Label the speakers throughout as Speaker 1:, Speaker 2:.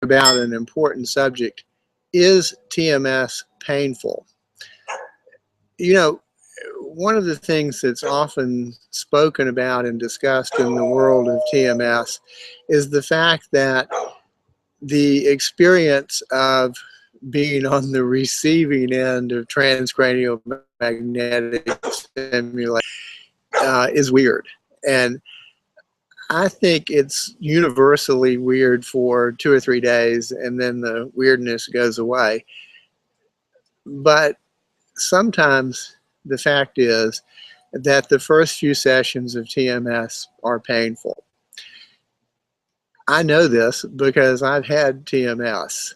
Speaker 1: about an important subject. Is TMS painful? You know, one of the things that's often spoken about and discussed in the world of TMS is the fact that the experience of being on the receiving end of transcranial magnetic stimulation is weird. And I think it's universally weird for 2 or 3 days, and then the weirdness goes away. But sometimes the fact is that the first few sessions of TMS are painful. I know this because I've had TMS.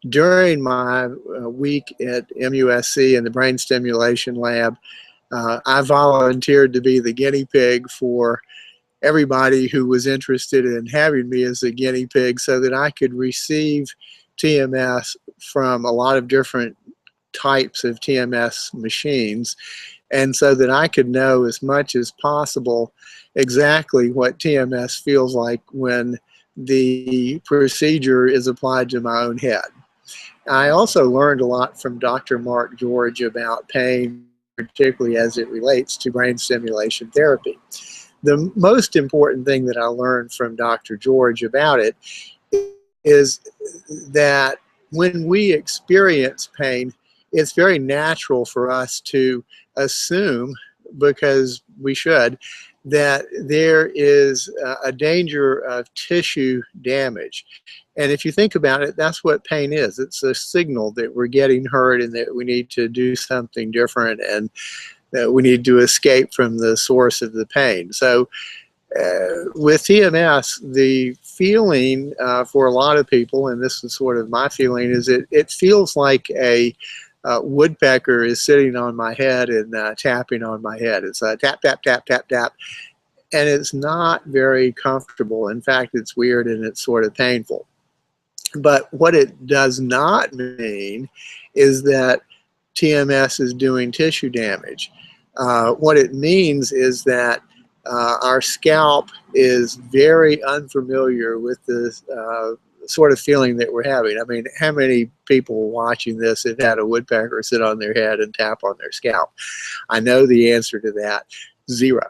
Speaker 1: During my week at MUSC in the brain stimulation lab, I volunteered to be the guinea pig for everybody who was interested in having me as a guinea pig so that I could receive TMS from a lot of different types of TMS machines, and so that I could know as much as possible exactly what TMS feels like when the procedure is applied to my own head. I also learned a lot from Dr. Mark George about pain, particularly as it relates to brain stimulation therapy. The most important thing that I learned from Dr. George about it is that when we experience pain, it's very natural for us to assume, because we should, that there is a danger of tissue damage. And if you think about it, that's what pain is. It's a signal that we're getting hurt and that we need to do something different, and that we need to escape from the source of the pain. So with TMS, the feeling for a lot of people, and this is sort of my feeling, is it feels like a woodpecker is sitting on my head and tapping on my head. It's a tap, tap, tap, tap, tap. And it's not very comfortable. In fact, it's weird and it's sort of painful. But what it does not mean is that TMS is doing tissue damage. What it means is that our scalp is very unfamiliar with the sort of feeling that we're having. I mean, how many people watching this have had a woodpecker sit on their head and tap on their scalp? I know the answer to that: zero.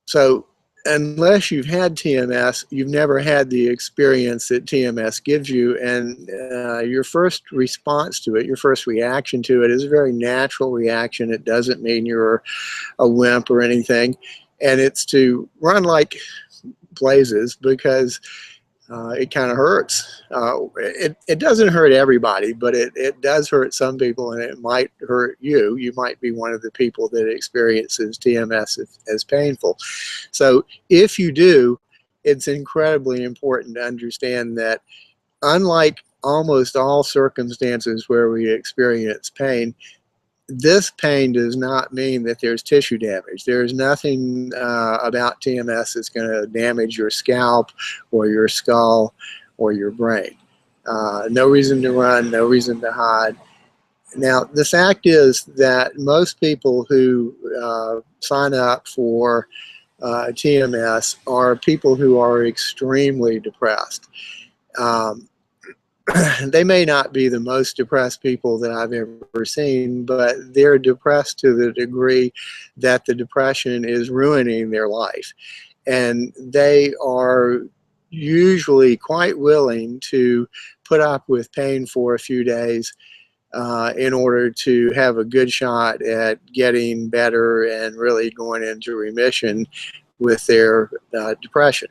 Speaker 1: So unless you've had TMS, you've never had the experience that TMS gives you, and your first response to it, your first reaction to it, is a very natural reaction. It doesn't mean you're a wimp or anything, and it's to run like blazes because it kind of hurts. It doesn't hurt everybody, but it does hurt some people, and it might hurt you. You might be one of the people that experiences TMS as painful. So if you do, it's incredibly important to understand that unlike almost all circumstances where we experience pain, this pain does not mean that there's tissue damage. There's nothing about TMS that's going to damage your scalp or your skull or your brain. No reason to run, no reason to hide. Now, the fact is that most people who sign up for TMS are people who are extremely depressed. They may not be the most depressed people that I've ever seen, but they're depressed to the degree that the depression is ruining their life. And they are usually quite willing to put up with pain for a few days in order to have a good shot at getting better and really going into remission with their depression.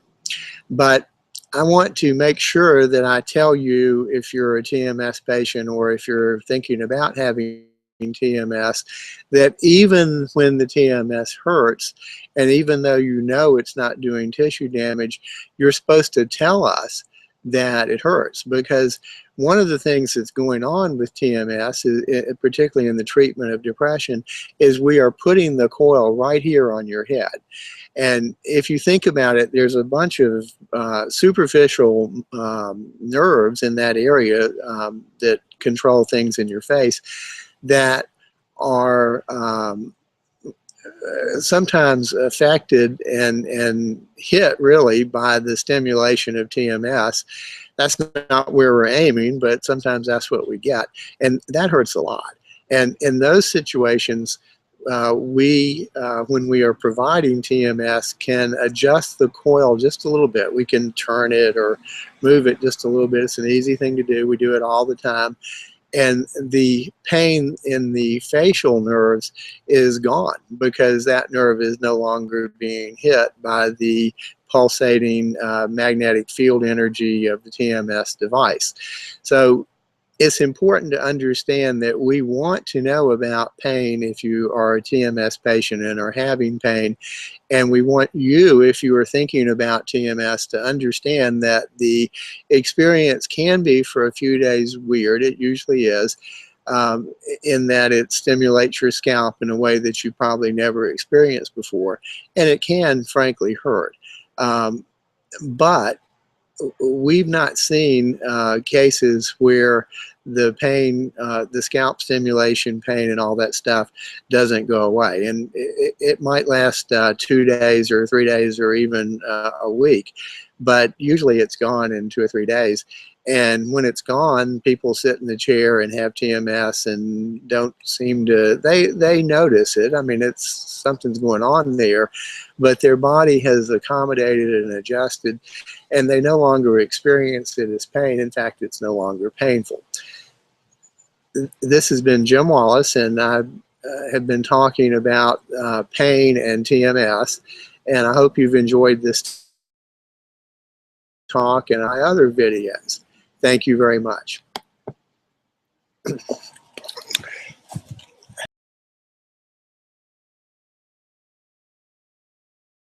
Speaker 1: But I want to make sure that I tell you, if you're a TMS patient or if you're thinking about having TMS, that even when the TMS hurts, and even though you know it's not doing tissue damage, you're supposed to tell us that it hurts, because one of the things that's going on with TMS, particularly in the treatment of depression, is we are putting the coil right here on your head. And if you think about it, there's a bunch of superficial nerves in that area that control things in your face that are sometimes affected and hit really by the stimulation of TMS. That's not where we're aiming, but sometimes that's what we get, and that hurts a lot. And in those situations, when we are providing TMS, can adjust the coil just a little bit. We can turn it or move it just a little bit. It's an easy thing to do. We do it all the time. And the pain in the facial nerves is gone because that nerve is no longer being hit by the pulsating magnetic field energy of the TMS device. So it's important to understand that we want to know about pain if you are a TMS patient and are having pain. And we want you, if you are thinking about TMS, to understand that the experience can be for a few days weird. It usually is, in that it stimulates your scalp in a way that you probably never experienced before. And it can, frankly, hurt. But we've not seen cases where the pain, the scalp stimulation pain and all that stuff doesn't go away. And it might last 2 days or 3 days or even a week, but usually it's gone in 2 or 3 days. And when it's gone, people sit in the chair and have TMS and don't seem to, they notice it. I mean, it's something's going on there, but their body has accommodated and adjusted, and they no longer experience it as pain. In fact, it's no longer painful. This has been Jim Wallace, and I have been talking about pain and TMS, and I hope you've enjoyed this talk and my other videos. Thank you very much.